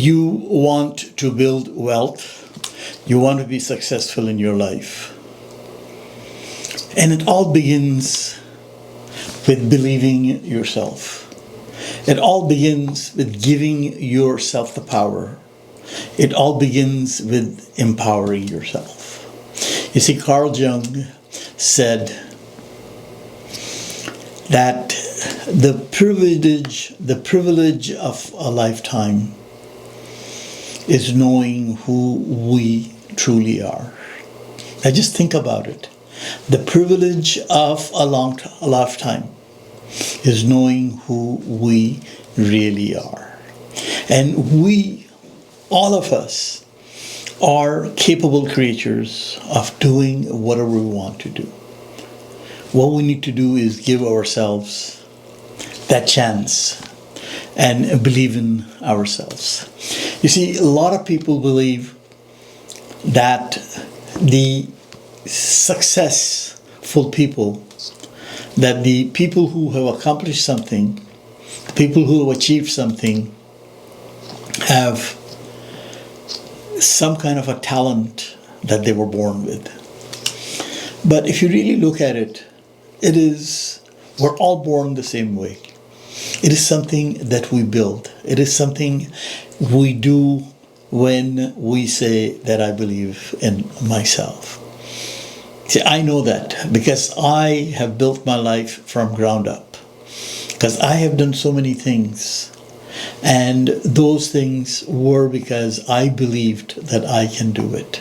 You want to build wealth. You want to be successful in your life. And it all begins with believing yourself. It all begins with giving yourself the power. It all begins with empowering yourself. You see, Carl Jung said that the privilege of a lifetime is knowing who we truly are. Now just think about it. The privilege of a lifetime is knowing who we really are. And we, all of us, are capable creatures of doing whatever we want to do. What we need to do is give ourselves that chance and believe in ourselves. You see, a lot of people believe that the successful people, that the people who have accomplished something, the people who have achieved something, have some kind of a talent that they were born with. But if you really look at it, we're all born the same way. It is something that we build. It is something we do when we say that I believe in myself. See, I know that because I have built my life from ground up. Because I have done so many things. And those things were because I believed that I can do it.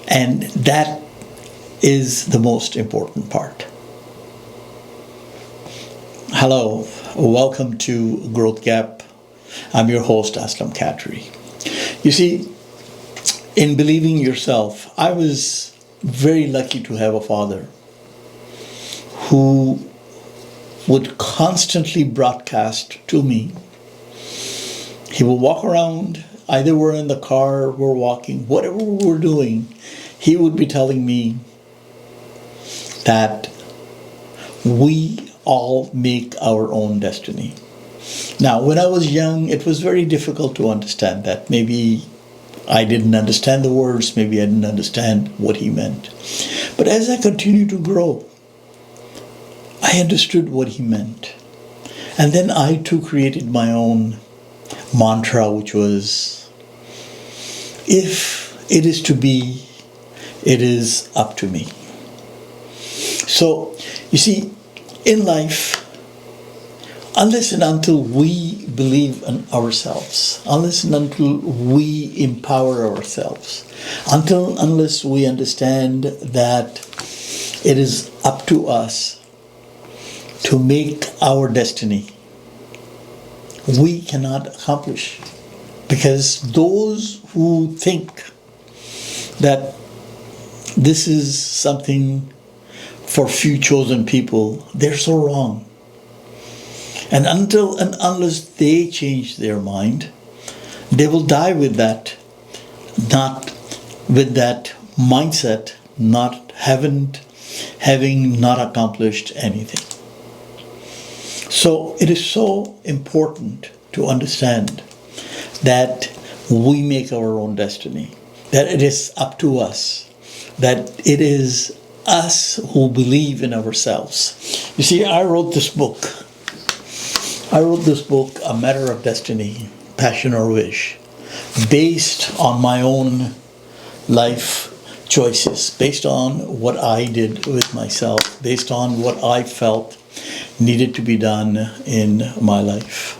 And that is the most important part. Hello, welcome to Growth Gap. I'm your host, Aslam Khatri. You see, in believing yourself, I was very lucky to have a father who would constantly broadcast to me. He would walk around, either we're in the car, we're walking, whatever we were doing, he would be telling me that we all make our own destiny. Now, when I was young, it was very difficult to understand that. Maybe I didn't understand the words, maybe I didn't understand what he meant. But as I continued to grow, I understood what he meant. And then I too created my own mantra, which was, if it is to be, it is up to me. So, you see, in life, unless and until we believe in ourselves, unless and until we empower ourselves, unless we understand that it is up to us to make our destiny, we cannot accomplish. Because those who think that this is something for few chosen people, they're so wrong. And until and unless they change their mind, they will die with that, not with that mindset, not having not accomplished anything. So it is so important to understand that we make our own destiny, that it is up to us, that it is us who believe in ourselves. You see, I wrote this book, A Matter of Destiny, Passion or Wish, based on my own life choices, based on what I did with myself, based on what I felt needed to be done in my life.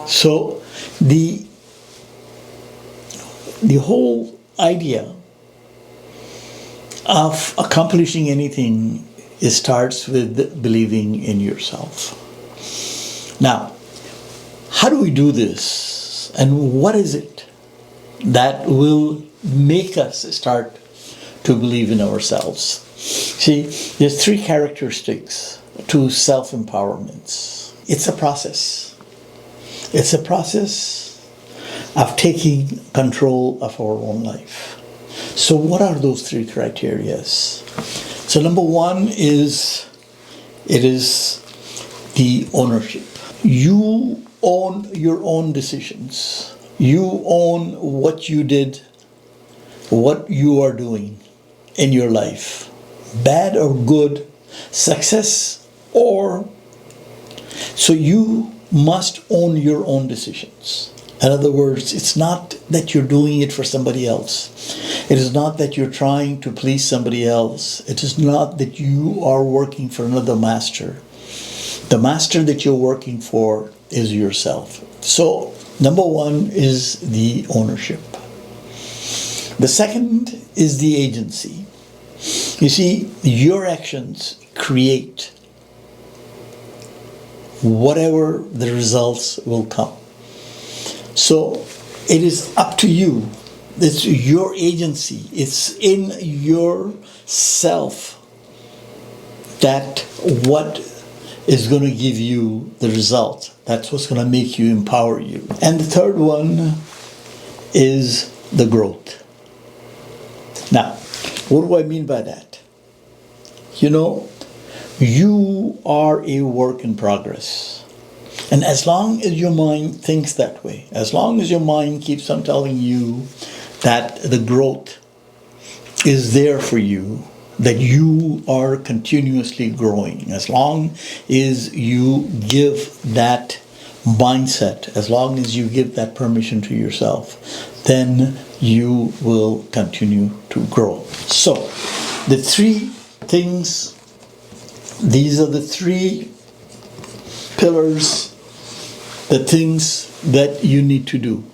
So the whole idea of accomplishing anything, it starts with believing in yourself. Now, how do we do this? And what is it that will make us start to believe in ourselves? See, there's three characteristics to self-empowerment. It's a process. It's a process of taking control of our own life. So what are those three criteria? So number one is, it is the ownership. You own your own decisions. You own what you did, what you are doing in your life, bad or good, success or... So you must own your own decisions. In other words, it's not that you're doing it for somebody else. It is not that you're trying to please somebody else. It is not that you are working for another master. The master that you're working for is yourself. So, number one is the ownership. The second is the agency. You see, your actions create whatever the results will come. So it is up to you. It's your agency. It's in yourself that what is going to give you the result. That's what's going to make you, empower you. And the third one is the growth. Now, what do I mean by that? You know, you are a work in progress. And as long as your mind thinks that way, as long as your mind keeps on telling you that the growth is there for you, that you are continuously growing, as long as you give that mindset, as long as you give that permission to yourself, then you will continue to grow. So, the three things, these are the three pillars, the things that you need to do.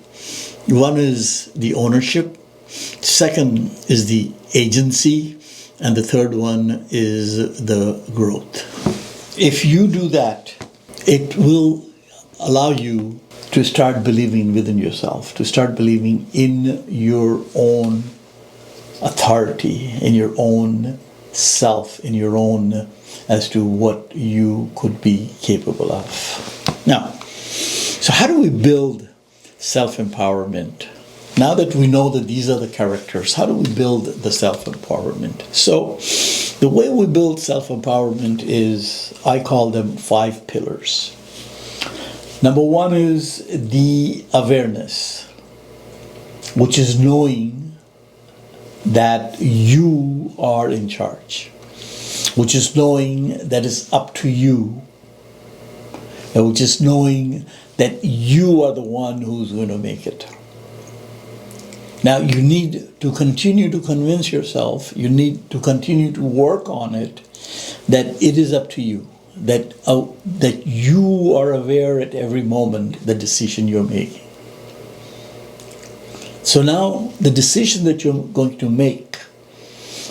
One is the ownership, second is the agency, and the third one is the growth. If you do that, it will allow you to start believing within yourself, to start believing in your own authority, in your own self, in your own, as to what you could be capable of. Now, so how do we build self-empowerment? Now that we know that these are the characters, how do we build the self-empowerment? So the way we build self-empowerment is, I call them 5 pillars. Number one is the awareness, which is knowing that you are in charge, which is knowing that it's up to you, and which is knowing that you are the one who's going to make it. Now, you need to continue to convince yourself, you need to continue to work on it, that it is up to you, that you are aware at every moment the decision you're making. So now, the decision that you're going to make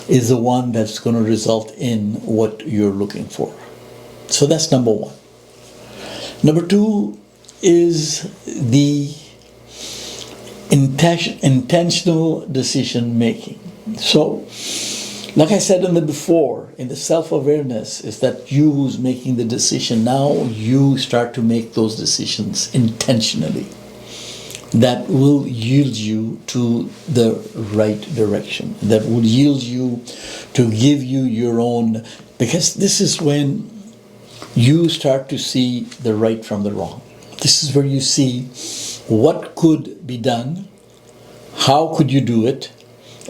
is the one that's going to result in what you're looking for. So that's number one. Number two is the intentional decision making. So, like I said in the before, in the self-awareness is that you who's making the decision. Now you start to make those decisions intentionally. That will yield you to the right direction. That will yield you to give you your own, because this is when you start to see the right from the wrong. This is where you see what could be done, how could you do it,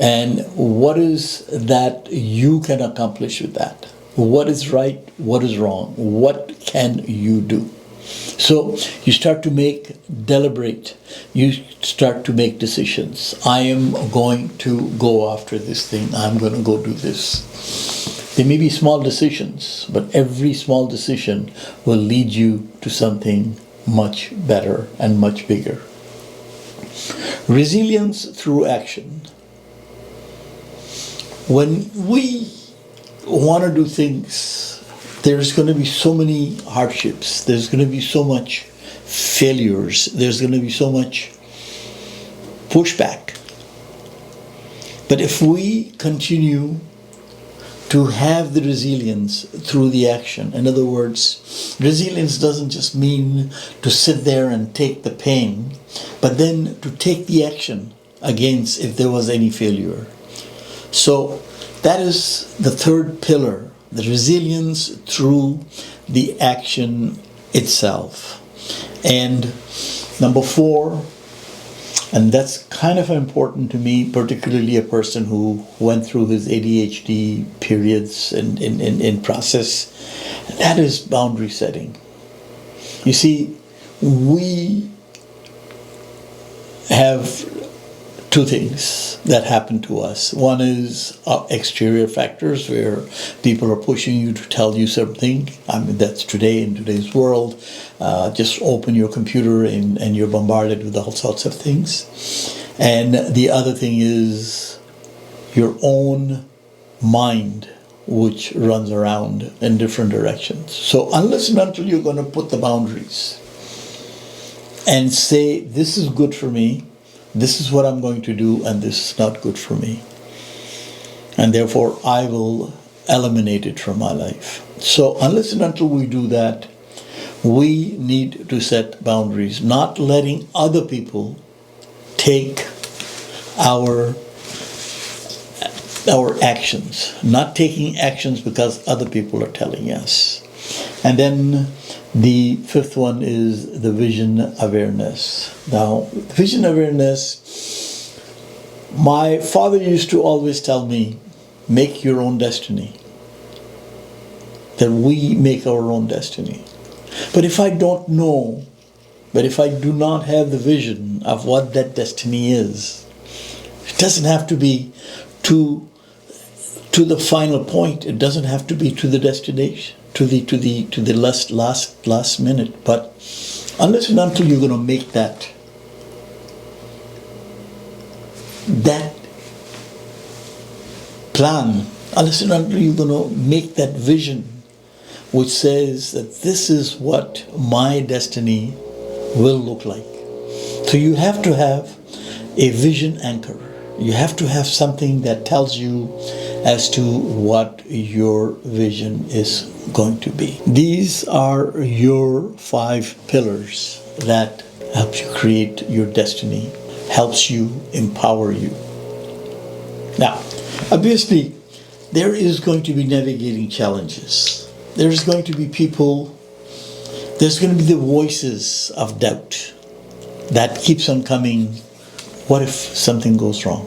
and what is that you can accomplish with that. What is right, what is wrong, what can you do? So you start to deliberate, you start to make decisions. I am going to go after this thing, I'm going to go do this. They may be small decisions, but every small decision will lead you to something much better and much bigger. Resilience through action. When we want to do things, there's going to be so many hardships, there's going to be so much failures, there's going to be so much pushback. But if we continue to have the resilience through the action. In other words, resilience doesn't just mean to sit there and take the pain, but then to take the action against if there was any failure. So that is the third pillar, the resilience through the action itself. And number 4, and that's kind of important to me, particularly a person who went through his ADHD periods in process, that is boundary setting. You see, we have 2 things that happen to us. One is exterior factors where people are pushing you to tell you something. I mean, that's today in today's world. Just open your computer and you're bombarded with all sorts of things. And the other thing is your own mind, which runs around in different directions. So unless and until you're going to put the boundaries and say, this is good for me, this is what I'm going to do, and this is not good for me, and therefore I will eliminate it from my life. So unless and until we do that, we need to set boundaries, not letting other people take our actions, not taking actions because other people are telling us. And then the 5th one is the vision awareness. Now, vision awareness, my father used to always tell me, make your own destiny. That we make our own destiny. But if I don't know, but if I do not have the vision of what that destiny is, it doesn't have to be to the final point. It doesn't have to be to the destination, to the last minute. But unless and until you're going to make that plan, unless and until you're going to make that vision, which says that this is what my destiny will look like. So you have to have a vision anchor. You have to have something that tells you as to what your vision is going to be. These are your 5 pillars that help you create your destiny, helps you empower you. Now, obviously, there is going to be navigating challenges. There's going to be people, there's going to be the voices of doubt that keeps on coming. What if something goes wrong?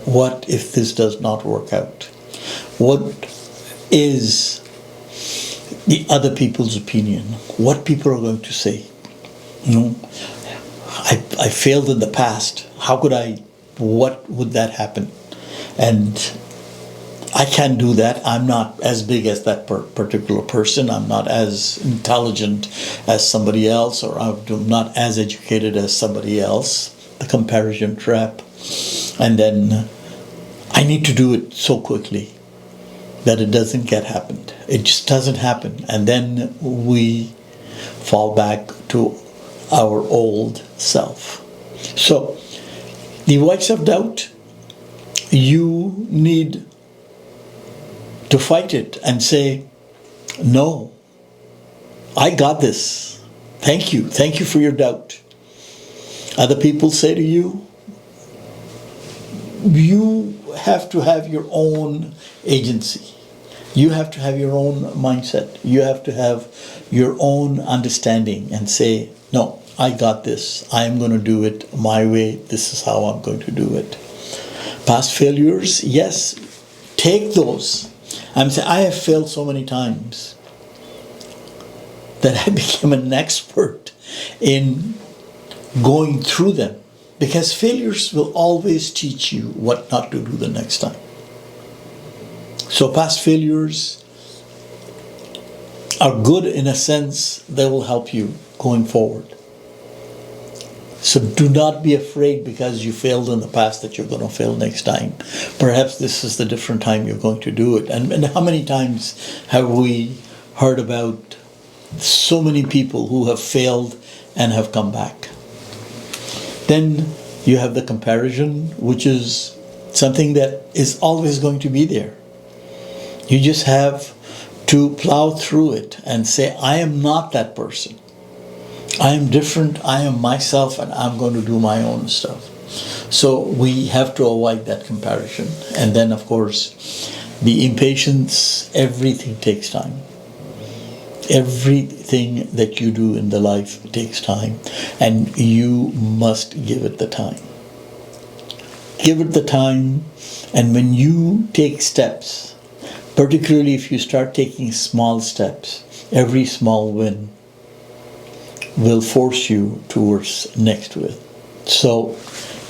What if this does not work out? What is the other people's opinion? What people are going to say? I failed in the past. What would that happen? And I can't do that. I'm not as big as that particular person. I'm not as intelligent as somebody else, or I'm not as educated as somebody else. The comparison trap. And then I need to do it so quickly that it doesn't get happened. It just doesn't happen. And then we fall back to our old self. So the voice of doubt, you need to fight it and say, no, I got this. Thank you. Thank you for your doubt. Other people say to you, you have to have your own agency. You have to have your own mindset. You have to have your own understanding and say, no, I got this. I'm going to do it my way. This is how I'm going to do it. Past failures, yes, take those. I'm saying I have failed so many times that I became an expert in going through them, because failures will always teach you what not to do the next time. So past failures are good in a sense. They will help you going forward. So do not be afraid because you failed in the past that you're going to fail next time. Perhaps this is the different time you're going to do it. And how many times have we heard about so many people who have failed and have come back? Then you have the comparison, which is something that is always going to be there. You just have to plow through it and say, I am not that person. I am different, I am myself, and I'm going to do my own stuff. So we have to avoid that comparison. And then, of course, the impatience, everything takes time. Everything that you do in the life takes time, and you must give it the time. Give it the time, and when you take steps, particularly if you start taking small steps, every small win will force you towards next win. So,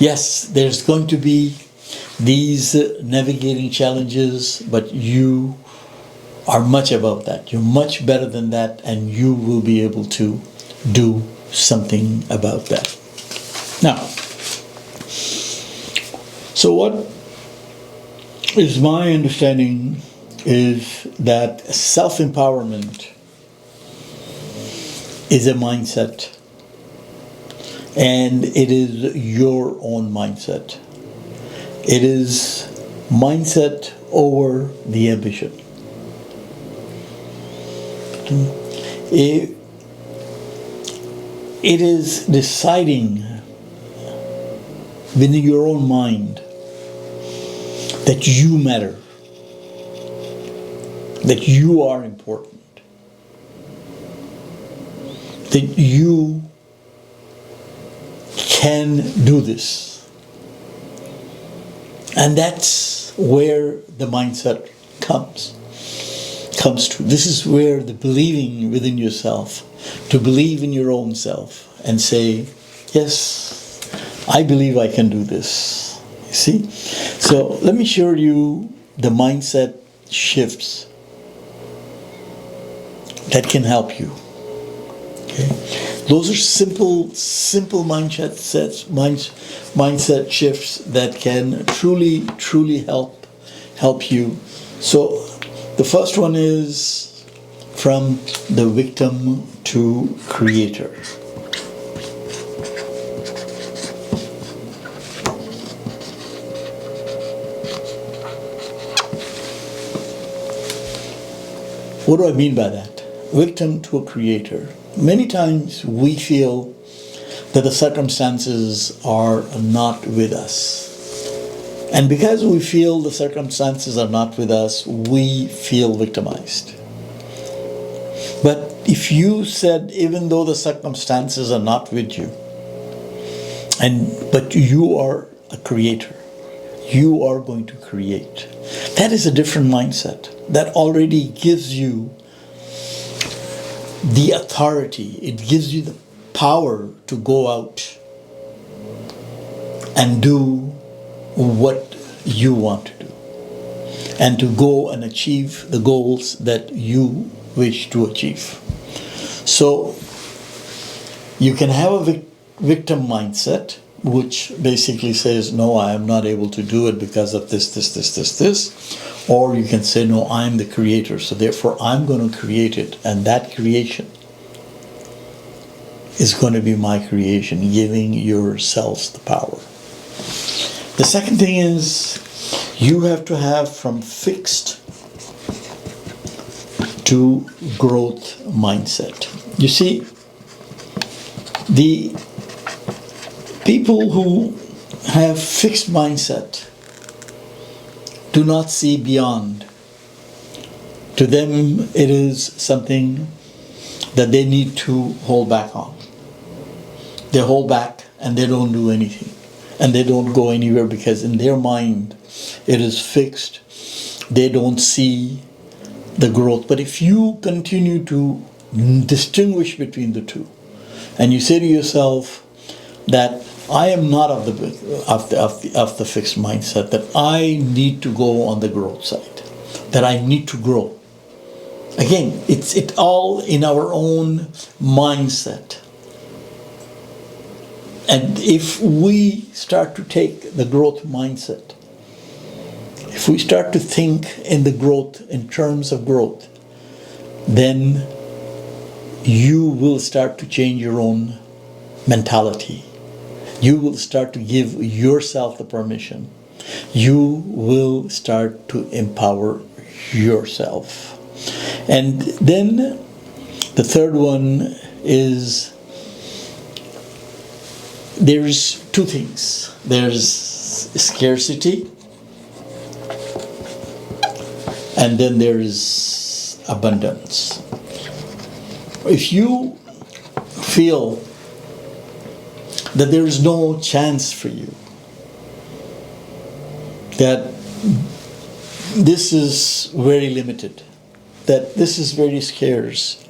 yes, there's going to be these navigating challenges, but you are much above that. You're much better than that, and you will be able to do something about that. Now, so what is my understanding is that self-empowerment is a mindset, and it is your own mindset. It is mindset over the ambition. It is deciding within your own mind that you matter, that you are important, that you can do this. And that's where the mindset comes to. This is where the believing within yourself, to believe in your own self and say, yes, I believe I can do this. You see? So let me show you the mindset shifts that can help you. Okay? Those are simple mindset shifts that can truly help you. So the first one is from the victim to creator. What do I mean by that? Victim to a creator. Many times we feel that the circumstances are not with us. And because we feel the circumstances are not with us, we feel victimized. But if you said, even though the circumstances are not with you, but you are a creator, you are going to create. That is a different mindset. That already gives you the authority. It gives you the power to go out and do what you want to do, and to go and achieve the goals that you wish to achieve. So you can have a victim mindset, which basically says, no, I am not able to do it because of this. Or you can say, no, I'm the creator, so therefore I'm going to create it, and that creation is going to be my creation, giving yourselves the power. The second thing is, you have to have from fixed to growth mindset. You see, the people who have fixed mindset do not see beyond. To them, it is something that they need to hold back on. They hold back and they don't do anything. And they don't go anywhere because in their mind, it is fixed. They don't see the growth. But if you continue to distinguish between the two, and you say to yourself that I am not of the fixed mindset, that I need to go on the growth side, that I need to grow. Again, it's all in our own mindset. And if we start to take the growth mindset, if we start to think in the growth, in terms of growth, then you will start to change your own mentality. You will start to give yourself the permission. You will start to empower yourself. And then the third one is, there's two things. There's scarcity, and then there is abundance. If you feel that there is no chance for you, that this is very limited, that this is very scarce,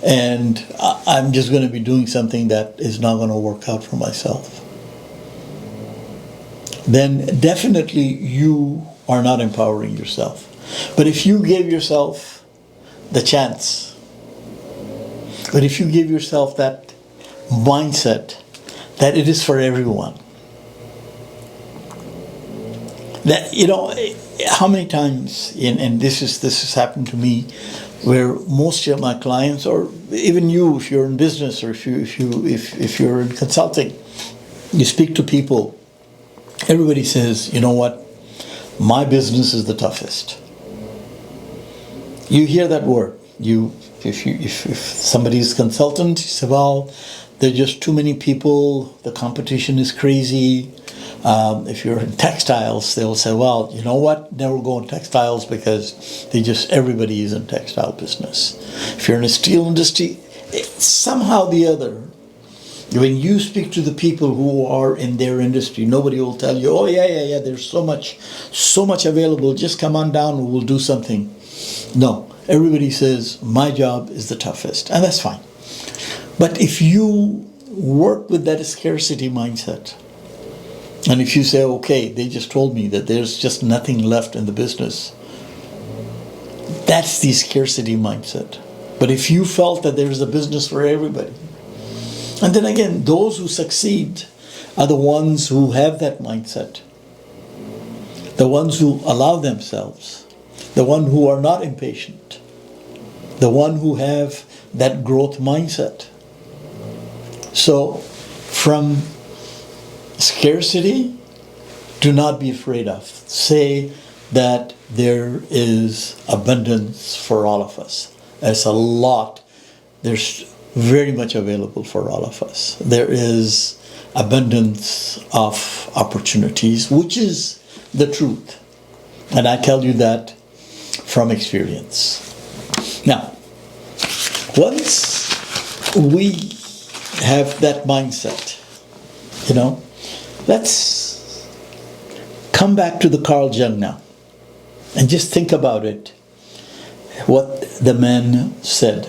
and I'm just going to be doing something that is not going to work out for myself, then definitely you are not empowering yourself. But if you give yourself the chance, but if you give yourself that mindset that it is for everyone, that, you know, how many times, and this has happened to me, where most of my clients, or even you, if you're in business, or if you're in consulting, you speak to people, everybody says, you know what, my business is the toughest. You hear that word. If somebody is consultant, you say, well, there are just too many people, the competition is crazy. If you're in textiles, they'll say, well, you know what, never go in textiles because everybody is in textile business. If you're in a steel industry, somehow the other, when you speak to the people who are in their industry, nobody will tell you, oh yeah, there's so much available, just come on down and we'll do something. No, everybody says, my job is the toughest, and that's fine. But if you work with that scarcity mindset, and if you say, okay, they just told me that there's just nothing left in the business, that's the scarcity mindset. But if you felt that there's a business for everybody, and then again, those who succeed are the ones who have that mindset, the ones who allow themselves, the ones who are not impatient, the ones who have that growth mindset. So from scarcity, do not be afraid of. Say that there is abundance for all of us. There's a lot. There's very much available for all of us. There is abundance of opportunities, which is the truth. And I tell you that from experience. Now, once we have that mindset, you know, let's come back to the Carl Jung now and just think about it. What the man said.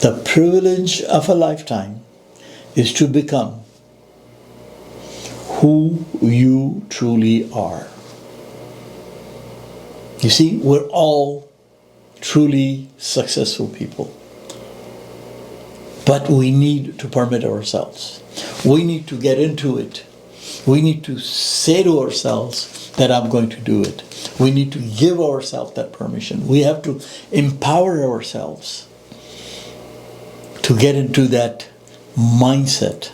The privilege of a lifetime is to become who you truly are. You see, we're all truly successful people. But we need to permit ourselves. We need to get into it. We need to say to ourselves that I'm going to do it. We need to give ourselves that permission. We have to empower ourselves to get into that mindset.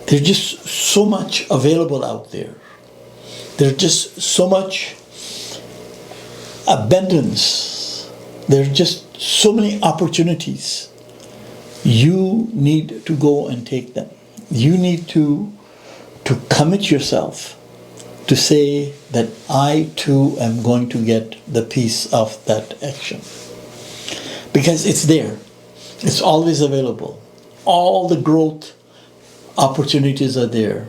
There's just so much available out there. There's just so much abundance. There's just so many opportunities. You need to go and take them. You need to commit yourself to say that I too am going to get the piece of that action. Because it's there. It's always available. All the growth opportunities are there.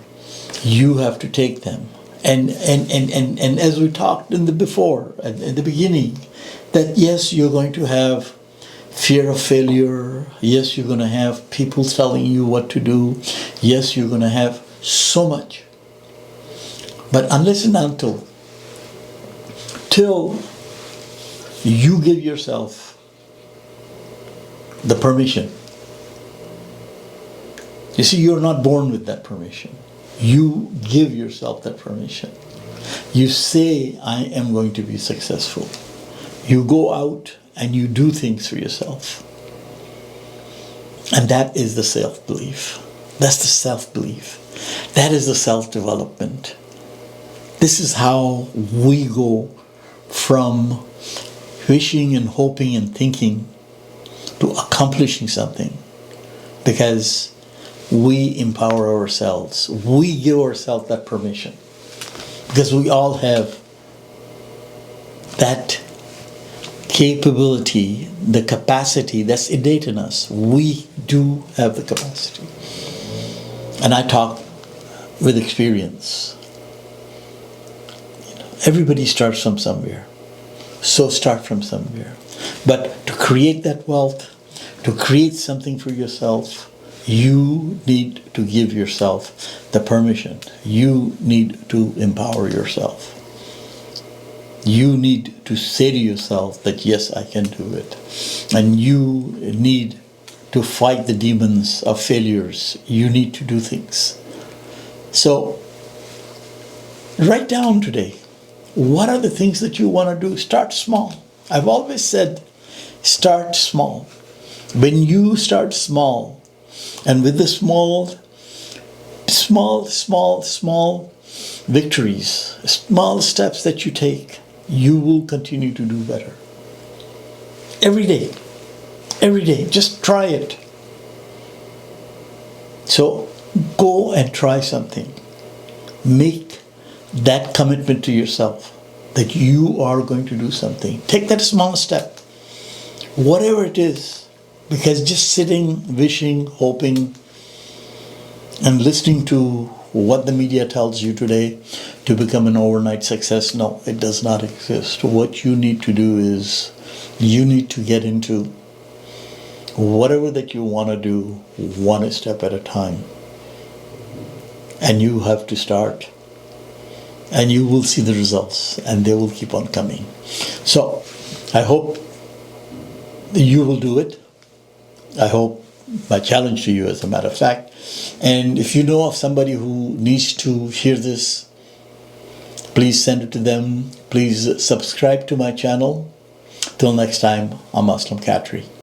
You have to take them. And as we talked in the beginning, that yes, you're going to have fear of failure. Yes, you're going to have people telling you what to do. Yes, you're going to have so much. But unless and until you give yourself the permission. You see, you're not born with that permission. You give yourself that permission. You say, I am going to be successful. You go out and you do things for yourself. And that is the self-belief. That's the self-belief. That is the self-development. This is how we go from wishing and hoping and thinking to accomplishing something. Because we empower ourselves. We give ourselves that permission. Because we all have that capability, the capacity that's innate in us. We do have the capacity. And I talk with experience. Everybody starts from somewhere. So start from somewhere. But to create that wealth, to create something for yourself, you need to give yourself the permission. You need to empower yourself. You need to say to yourself that, yes, I can do it. And you need to fight the demons of failures. You need to do things. So, write down today, what are the things that you want to do? Start small. I've always said, start small. When you start small, and with the small victories, small steps that you take, you will continue to do better. Every day, just try it. So go and try something. Make that commitment to yourself that you are going to do something. Take that small step, whatever it is, because just sitting, wishing, hoping, and listening to what the media tells you today to become an overnight success, no, it does not exist. What you need to do is you need to get into whatever that you want to do, one step at a time. And you have to start. And you will see the results, and they will keep on coming. So, I hope you will do it. I hope my challenge to you, as a matter of fact. And if you know of somebody who needs to hear this, please send it to them. Please subscribe to my channel. Till next time, I'm Aslam Khatri.